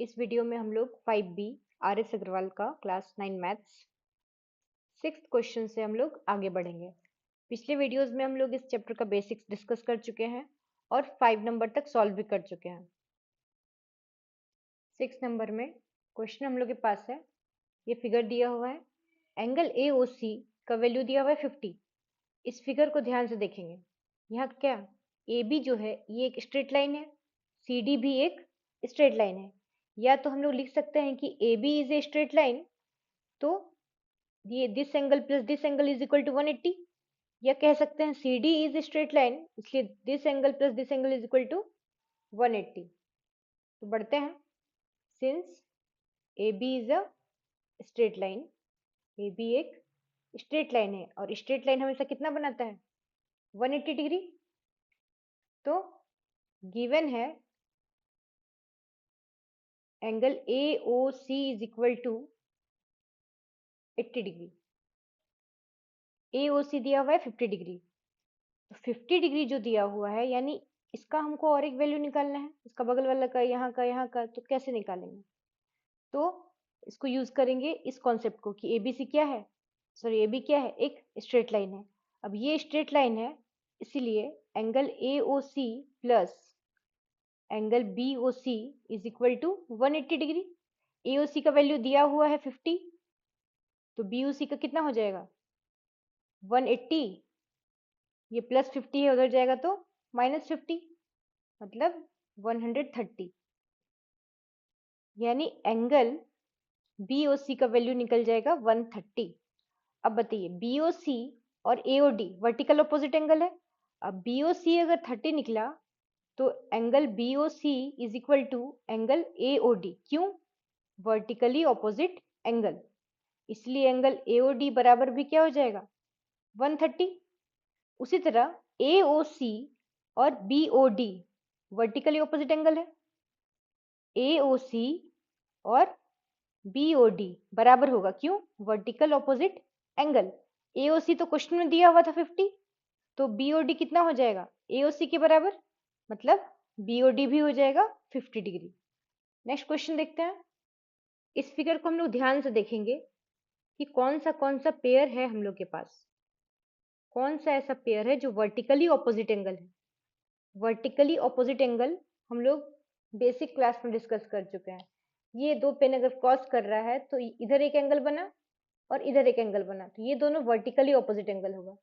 इस वीडियो में हम लोग 5B आर एस अग्रवाल का क्लास 9 मैथ्स 6th क्वेश्चन से हम लोग आगे बढ़ेंगे। पिछले वीडियोस में हम लोग इस चैप्टर का बेसिक्स डिस्कस कर चुके हैं और 5 नंबर तक सॉल्व भी कर चुके हैं। 6 नंबर में क्वेश्चन हम लोग के पास है, ये फिगर दिया हुआ है, एंगल AOC का वैल्यू दिया हुआ है 50। इस फिगर को ध्यान से देखेंगे। यहाँ क्या AB जो है ये एक स्ट्रेट लाइन है, CD भी एक स्ट्रेट लाइन है। या तो हम लोग लिख सकते हैं कि AB is a straight line, तो ये this angle plus this angle is equal to 180। या कह सकते हैं CD is a straight line, इसलिए this angle plus this angle is equal to 180। तो बढ़ते हैं। Since AB is a straight line, AB एक स्ट्रेट लाइन है और स्ट्रेट लाइन हमेशा कितना बनाता है, 180 डिग्री। तो गिवन है angle AOC is equal to 80 degree. AOC दिया हुआ है 50 डिग्री, तो 50 डिग्री जो दिया हुआ है यानी इसका हमको और एक वैल्यू निकालना है, इसका बगल वाला का, यहाँ का। तो कैसे निकालेंगे? तो इसको यूज करेंगे इस कॉन्सेप्ट को कि ABC क्या है, सॉरी AB क्या है, एक स्ट्रेट लाइन है। अब ये स्ट्रेट लाइन है, इसीलिए angle AOC plus angle BOC is equal to 180 degree. AOC का वैल्यू दिया हुआ है 50, तो BOC का कितना हो जाएगा, 180। ये प्लस 50 है, उधर जाएगा तो -50, मतलब 130। यानी एंगल BOC का वैल्यू निकल जाएगा 130। अब बताइए BOC और AOD वर्टिकल ऑपोजिट एंगल है। अब BOC अगर 30 निकला तो angle BOC is equal to angle AOD। क्यों? वर्टिकली ऑपोजिट एंगल, इसलिए एंगल AOD बराबर भी क्या हो जाएगा, 130। उसी तरह AOC और BOD वर्टिकली ऑपोजिट एंगल है, AOC और BOD बराबर होगा, क्यों? Vertical opposite angle. AOC तो क्वेश्चन में दिया हुआ था 50, तो BOD कितना हो जाएगा, AOC के बराबर, मतलब BOD भी हो जाएगा 50 डिग्री। नेक्स्ट क्वेश्चन देखते हैं। इस फिगर को हम लोग ध्यान से देखेंगे कि कौन सा पेयर है हम लोग के पास, कौन सा ऐसा पेयर है जो वर्टिकली ऑपोजिट एंगल है। वर्टिकली ऑपोजिट एंगल हम लोग बेसिक क्लास में डिस्कस कर चुके हैं। ये दो पेन अगर क्रॉस कर रहा है तो इधर एक एंगल बना और इधर एक एंगल बना, तो ये दोनों वर्टिकली ऑपोजिट एंगल होगा,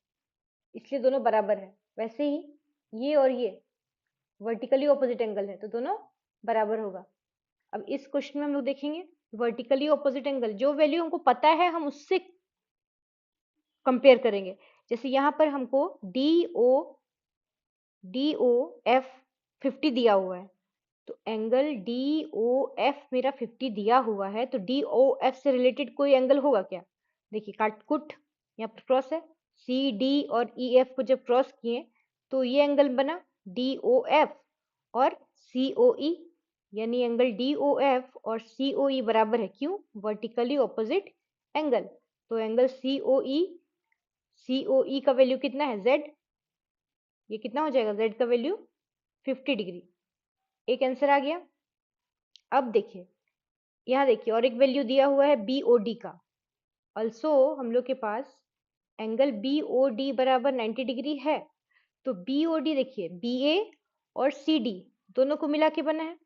इसलिए दोनों बराबर है। वैसे ही ये और ये वर्टिकली ऑपोजिट एंगल है, तो दोनों बराबर होगा। अब इस क्वेश्चन में हम लोग देखेंगे वर्टिकली ऑपोजिट एंगल, जो वैल्यू हमको पता है हम उससे कंपेयर करेंगे। जैसे यहाँ पर हमको DOF 50 दिया हुआ है, तो एंगल DOF मेरा 50 दिया हुआ है, तो DOF से रिलेटेड कोई एंगल होगा क्या? देखिए काटकुट यहाँ पर क्रॉस है, CD और EF को जब क्रॉस किए तो ये एंगल बना DOF और COE, यानी एंगल DOF और COE बराबर है। क्यों? Vertically opposite angle. तो एंगल COE का वैल्यू कितना है, Z। ये कितना हो जाएगा, Z का वैल्यू 50 डिग्री। एक आंसर आ गया। अब देखिए यहाँ देखिए और एक वैल्यू दिया हुआ है BOD का। ऑल्सो हम लोग के पास एंगल BOD बराबर 90 डिग्री है, तो BOD देखिए BA और CD दोनों को मिला के बना है,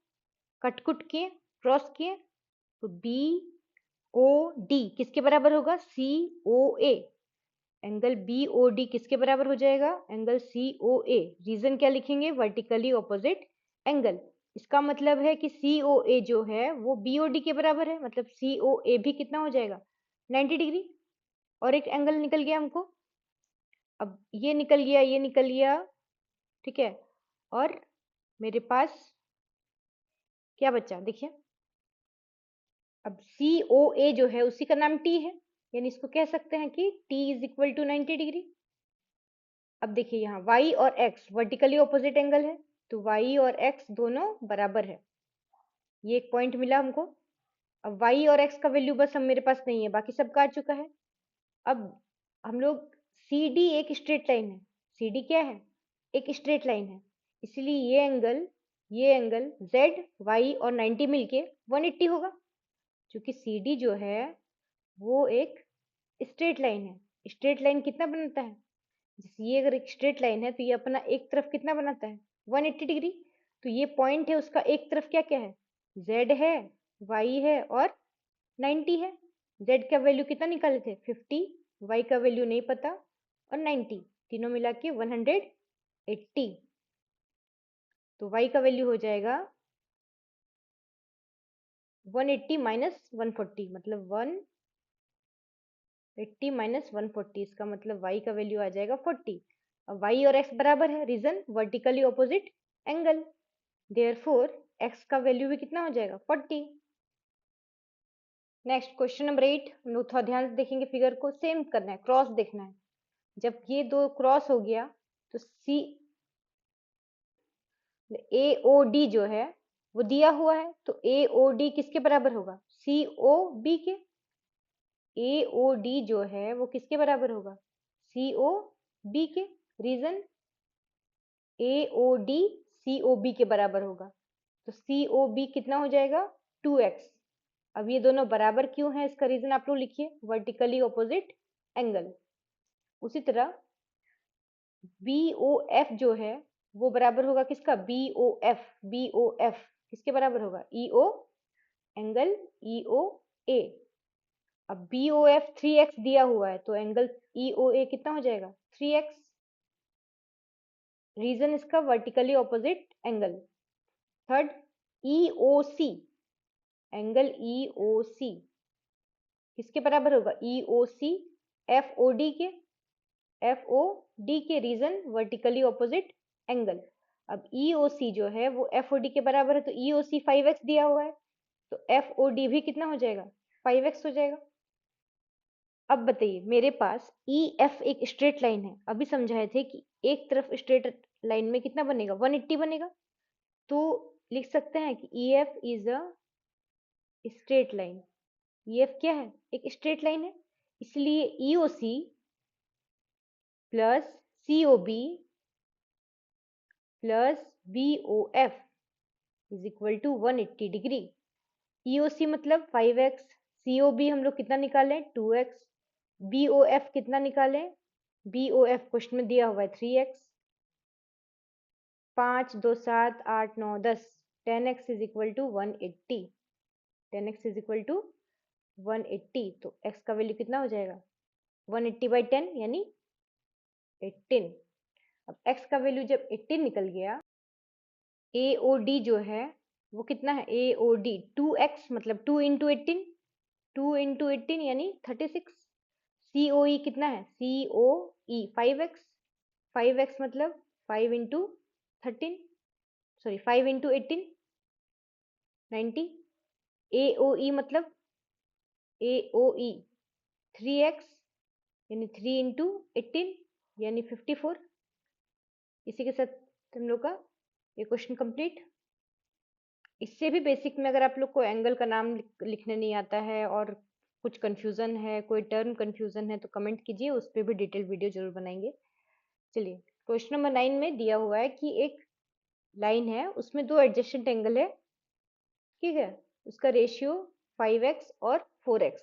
कटकुट किए क्रॉस किए, तो BOD किसके बराबर होगा, COA। एंगल BOD किसके बराबर हो जाएगा, एंगल COA। रीजन क्या लिखेंगे, वर्टिकली ऑपोजिट एंगल। इसका मतलब है कि COA जो है वो BOD के बराबर है, मतलब COA भी कितना हो जाएगा, 90 डिग्री। और एक एंगल निकल गया हमको, अब ये निकल गया, ये निकल गया, ठीक है। और मेरे पास क्या बचा, देखिए अब COA जो है उसी का नाम T है, यानी इसको कह सकते हैं कि T is equal to 90 degree. अब देखिए यहाँ y और x वर्टिकली ऑपोजिट एंगल है, तो y और x दोनों बराबर है। ये एक पॉइंट मिला हमको। अब y और x का वैल्यू बस हम मेरे पास नहीं है, बाकी सब काट चुका है। अब हम लोग CD एक स्ट्रेट लाइन है, CD क्या है, एक स्ट्रेट लाइन है, इसलिए ये एंगल ये एंगल Z, Y और 90 मिलके 180 होगा, क्योंकि CD जो है वो एक स्ट्रेट लाइन है। स्ट्रेट लाइन कितना बनाता है? जैसे ये अगर एक स्ट्रेट लाइन है तो ये अपना एक तरफ कितना बनाता है? 180 डिग्री। तो ये पॉइंट है, उसका एक तरफ क्या क्या है? Z है, Y है और 90 है। Z का वैल्यू कितना निकाले थे? 50। Y का वैल्यू नहीं पता और 90, तीनों मिला के 180। तो Y का वैल्यू हो जाएगा 180 माइनस 140, मतलब 180 माइनस 140, इसका मतलब Y का वैल्यू आ जाएगा 40। अब Y और X बराबर है, reason vertically opposite angle, therefore X का वैल्यू भी कितना हो जाएगा? 40। नेक्स्ट क्वेश्चन नंबर 8, हम लोग थोड़ा ध्यान से देखेंगे फिगर को, सेम करना है, क्रॉस देखना है। जब ये दो क्रॉस हो गया तो सी AOD जो है वो दिया हुआ है, तो AOD किसके बराबर होगा? COB के। AOD जो है वो किसके बराबर होगा? COB के। रीजन AOD COB के बराबर होगा, तो COB कितना हो जाएगा? 2x। अब ये दोनों बराबर क्यों है, इसका रीजन आप लोग लिखिए, वर्टिकली ऑपोजिट एंगल। उसी तरह BOF जो है वो बराबर होगा किसका? BOF किसके बराबर होगा? EO angle EOA। अब BOF 3x दिया हुआ है तो एंगल EOA कितना हो जाएगा? 3x। रीजन इसका vertically opposite angle. Third EOC, angle EOC किसके बराबर होगा? EOC FOD के। FOD के, रीजन वर्टिकली ऑपोजिट एंगल। अब EOC जो है वो FOD के बराबर है, तो EOC 5x दिया हुआ है, तो FOD भी कितना हो जाएगा? 5x हो जाएगा। अब बताइए, मेरे पास EF एक स्ट्रेट लाइन है, अभी समझाए थे कि एक तरफ स्ट्रेट लाइन में कितना बनेगा? 180 बनेगा। तो लिख सकते हैं कि EF is a straight line. EF क्या है? एक स्ट्रेट लाइन है, इसलिए EOC plus COB plus BOF is equal to 180 degree. EOC मतलब 5x, COB हम लोग कितना निकालें? 2x, BOF कितना निकालें? BOF क्वेश्चन में दिया हुआ है 3x। 5 2 7 8 9 10, 10x is equal to 180। 10x is equal to 180, तो x का वैल्यू कितना हो जाएगा? 180 बाई 10 यानी 18। अब x का वैल्यू जब 18 निकल गया, AOD जो है वो कितना है? AOD 2x मतलब 2 इंटू 18, 2 इंटू 18 यानी 36। COE कितना है? COE 5x, 5x मतलब 5 इंटू 13, सॉरी 5 इंटू 18 90। AOE मतलब AOE 3x यानी 3 इंटू 18 यानी 54। इसी के साथ हम लोग का ये क्वेश्चन कंप्लीट। इससे भी बेसिक में अगर आप लोग को एंगल का नाम लिखने नहीं आता है और कुछ कंफ्यूजन है, कोई टर्म कंफ्यूजन है, तो कमेंट कीजिए, उस पर भी डिटेल वीडियो जरूर बनाएंगे। चलिए, क्वेश्चन नंबर 9 में दिया हुआ है कि एक लाइन है, उसमें दो एडजेसेंट एंगल है, ठीक है, उसका रेशियो 5x और 4x।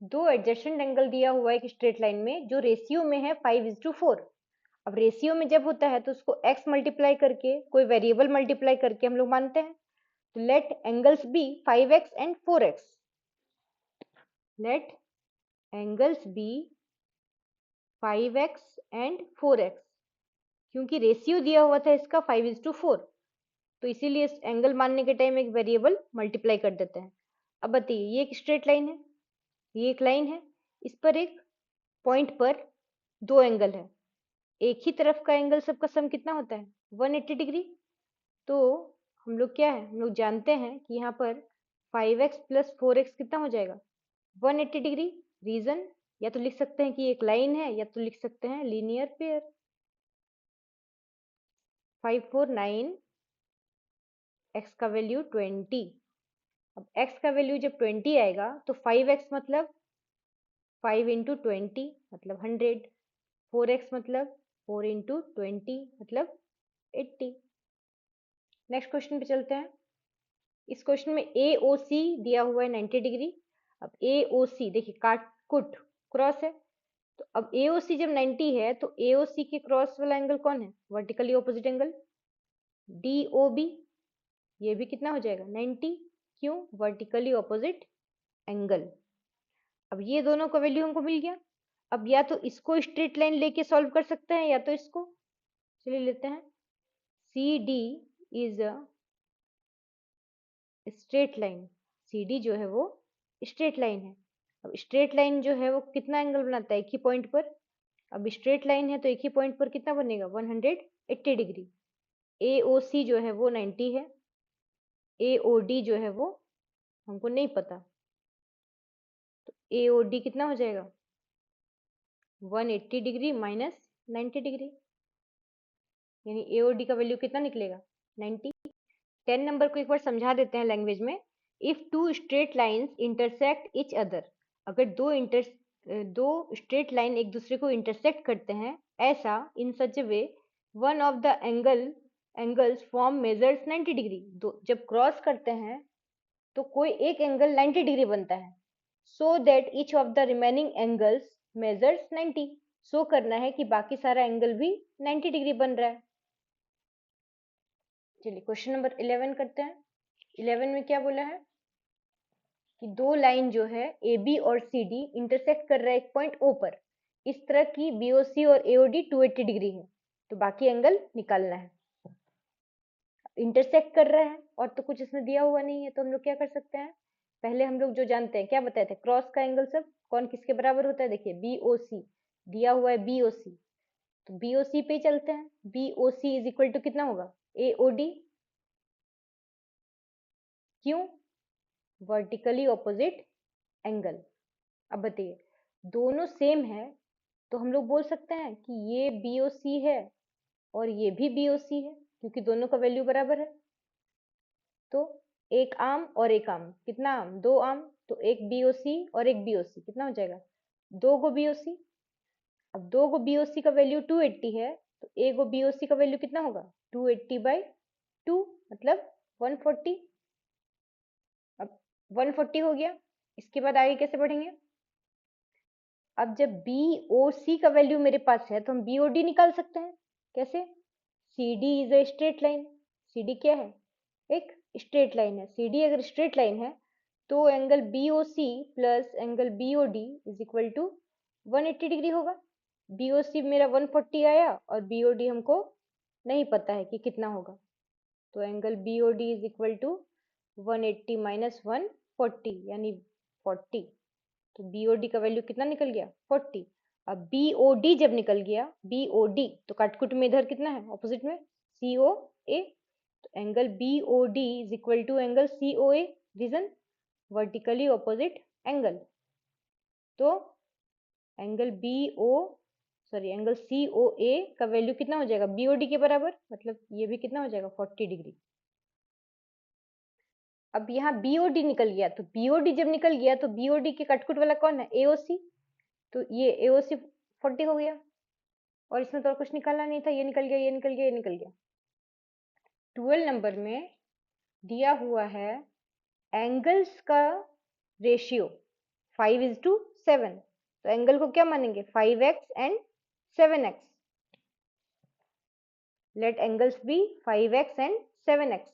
दो एडजेसेंट एंगल दिया हुआ है एक स्ट्रेट लाइन में जो रेशियो में है 5:4। अब रेशियो में जब होता है तो उसको x मल्टीप्लाई करके, कोई वेरिएबल मल्टीप्लाई करके हम लोग मानते हैं। तो let angles be 5x and 4x। Let angles be 5x and 4x, क्योंकि रेशियो दिया हुआ था इसका 5:4, तो इसीलिए इस एंगल मानने के टाइम एक वेरिएबल मल्टीप्लाई कर देते हैं। अब बताइए, ये एक स्ट्रेट लाइन है, ये एक लाइन है, इस पर एक पॉइंट पर दो एंगल है, एक ही तरफ का एंगल सबका सम कितना होता है? 180 डिग्री। तो हम लोग क्या है, हम लोग जानते हैं कि यहाँ पर 5x प्लस 4x कितना हो जाएगा? 180 डिग्री। रीजन या तो लिख सकते हैं कि एक लाइन है, या तो लिख सकते हैं लीनियर पेयर। 5 4 9, x का वैल्यू 20। अब x का वैल्यू जब 20 आएगा तो 5x मतलब 5 इंटू 20 मतलब 100, 4x मतलब 4 इंटू 20 मतलब 80। नेक्स्ट क्वेश्चन पे चलते हैं। इस क्वेश्चन में AOC दिया हुआ है 90 डिग्री। अब AOC देखिए काट कुट क्रॉस है, तो अब AOC जब 90 है तो AOC के क्रॉस वाला एंगल कौन है? Vertically opposite angle DOB। ये भी कितना हो जाएगा? 90। क्यों? Vertically opposite angle. अब ये दोनों का वैल्यू हमको मिल गया। अब या तो इसको स्ट्रेट लाइन लेके सॉल्व कर सकते हैं या तो इसको। चलिए लेते हैं। CD is a straight line. CD जो है वो स्ट्रेट लाइन है। अब स्ट्रेट लाइन जो है वो कितना एंगल बनाता है? एक ही पॉइंट पर। अब स्ट्रेट लाइन है तो एक ही पॉइंट पर कितना बनेगा? 180 डिग्री। AOC जो है वो 90 है। AOD जो है वो हमको नहीं पता, तो AOD कितना हो जाएगा? 180 डिग्री माइनस 90 डिग्री, यानी AOD का वैल्यू कितना निकलेगा? 90। 10 नंबर को एक बार समझा देते हैं लैंग्वेज में। If two straight lines intersect each other, अगर दो स्ट्रेट लाइन एक दूसरे को इंटरसेक्ट करते हैं ऐसा, in such way one of the angles form measures 90 डिग्री, जब क्रॉस करते हैं तो कोई एक एंगल 90 डिग्री बनता है। So that each of the remaining angles measures 90, सो करना है कि बाकी सारा एंगल भी 90 डिग्री बन रहा है। चलिए क्वेश्चन नंबर 11 करते हैं। 11 में क्या बोला है कि दो लाइन जो है AB और CD इंटरसेक्ट कर रहा है एक पॉइंट O पर। इस तरह की BOC और AOD 280 डिग्री है, तो बाकी एंगल निकालना है। इंटरसेक्ट कर रहा है और तो कुछ इसमें दिया हुआ नहीं है, तो हम लोग क्या कर सकते हैं? पहले हम लोग जो जानते हैं, क्या बताए थे? क्रॉस का एंगल सब कौन किसके बराबर होता है? देखिए BOC दिया हुआ है, BOC, तो BOC पे चलते हैं। BOC इज इक्वल टू कितना होगा? AOD। क्यों? Vertically opposite angle. अब बताइए, दोनों सेम है तो हम लोग बोल सकते हैं कि ये BOC है और ये भी BOC है, क्योंकि दोनों का वैल्यू बराबर है। तो एक आर्म और एक आर्म, कितना आर्म? दो आर्म, तो एक BOC और एक BOC कितना हो जाएगा? दो गो BOC। अब दो गो BOC का वैल्यू 280 है, तो एक गो BOC का वैल्यू कितना होगा? 280/2 मतलब 140। अब 140 हो गया। इसके बाद आगे कैसे बढ़ेंगे? अब जब BOC का वैल्यू मेरे पास है तो हम BOD निकाल सकते हैं। कैसे? CD is a straight line. CD क्या है? एक स्ट्रेट लाइन है। CD अगर स्ट्रेट लाइन है तो angle BOC plus angle BOD is equal to 180 degree होगा। BOC मेरा 140 आया और BOD हमको नहीं पता है कि कितना होगा, तो angle BOD is equal to 180 minus 140 यानी 40। तो BOD का वैल्यू कितना निकल गया? 40। अब BOD जब निकल गया, BOD तो काटकुट में इधर कितना है ऑपोजिट में? COA, तो angle BOD is equal to angle COA, reason vertically opposite angle. तो एंगल एंगल COA का वैल्यू कितना हो जाएगा? BOD के बराबर, मतलब ये भी कितना हो जाएगा? 40 डिग्री। अब यहाँ BOD निकल गया, तो BOD जब निकल गया तो BOD के कटकुट वाला कौन है? AOC, तो ये AOC 40 हो गया। और इसमें तो और कुछ निकालना नहीं था, ये निकल गया, ये निकल गया, ये निकल गया। 12 नंबर में दिया हुआ है एंगल्स का रेशियो 5:7, तो एंगल को क्या मानेंगे? 5x and 7x। Let angles be 5x and 7x।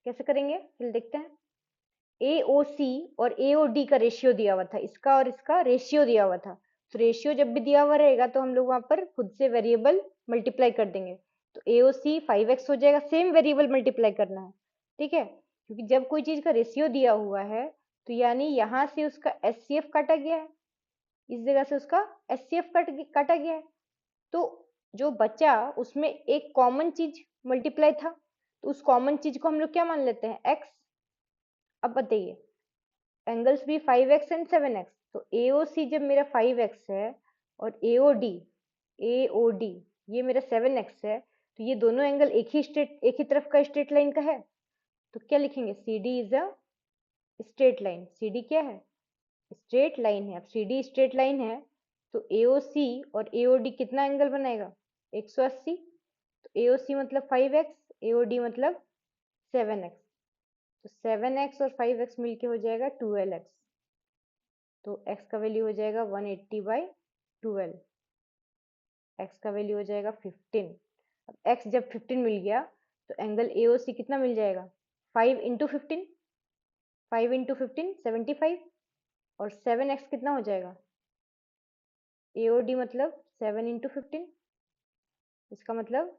कैसे करेंगे? फिर देखते हैं। AOC और AOD का रेशियो दिया हुआ था, इसका और इसका रेशियो दिया हुआ था। तो रेशियो जब भी दिया हुआ रहेगा तो हम लोग वहां पर खुद से वेरिएबल मल्टीप्लाई कर देंगे, तो AOC 5x हो जाएगा। सेम वेरिएबल मल्टीप्लाई करना है, ठीक है, क्योंकि जब कोई चीज का रेशियो दिया हुआ है तो यानी यहाँ से उसका SCF काटा गया है, इस जगह से उसका SCF काटा गया है, तो जो बचा उसमें एक कॉमन चीज मल्टीप्लाई था, तो उस कॉमन चीज को हम लोग क्या मान लेते हैं? x। अब बताइए, एंगल्स भी 5x एंड 7x, तो AOC जब मेरा 5x है और AOD ये मेरा 7x है, तो ये दोनों एंगल एक ही तरफ का स्ट्रेट लाइन का है, तो क्या लिखेंगे? CD is a straight line. CD क्या है? स्ट्रेट लाइन है। अब CD स्ट्रेट लाइन है तो AOC और AOD कितना एंगल बनाएगा? 180। तो AOC मतलब 5x, AOD मतलब 7x, तो 7x और 5x मिलके हो जाएगा 12x, तो x का वैल्यू हो जाएगा 180/12, x का वैल्यू हो जाएगा 15। अब x जब 15 मिल गया तो एंगल AOC कितना मिल जाएगा, 5 इंटू 15, 5 इंटू 15 75, और 7x कितना हो जाएगा, AOD मतलब 7 इंटू 15, इसका मतलब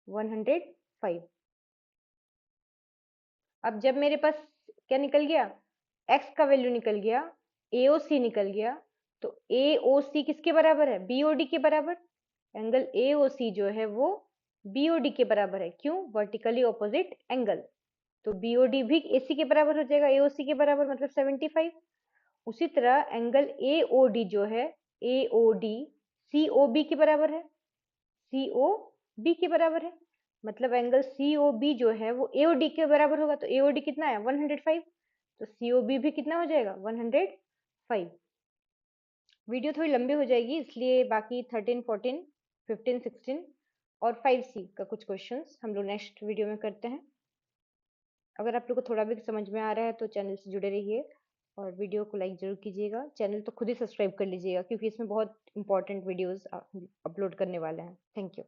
105। अब जब मेरे पास क्या निकल गया, x का वैल्यू निकल गया, AOC निकल गया, तो AOC किसके बराबर है, BOD के बराबर। एंगल AOC जो है वो BOD के बराबर है, क्यों, वर्टिकली ऑपोजिट एंगल, तो BOD भी AC के बराबर हो जाएगा, AOC के बराबर मतलब 75। उसी तरह एंगल AOD जो है, AOD COB के बराबर है, COB के बराबर है, मतलब एंगल COB जो है वो AOD के बराबर होगा, तो AOD कितना है 105, तो COB भी कितना हो जाएगा 105। वीडियो थोड़ी लंबी हो जाएगी, इसलिए बाकी 13, 14, 15, 16 और 5C का कुछ क्वेश्चंस हम लोग नेक्स्ट वीडियो में करते हैं। अगर आप लोग को थोड़ा भी समझ में आ रहा है तो चैनल से जुड़े रहिए और वीडियो को लाइक जरूर कीजिएगा। चैनल तो खुद ही सब्सक्राइब कर लीजिएगा क्योंकि इसमें बहुत इंपॉर्टेंट वीडियोस अपलोड करने वाले हैं। Thank you.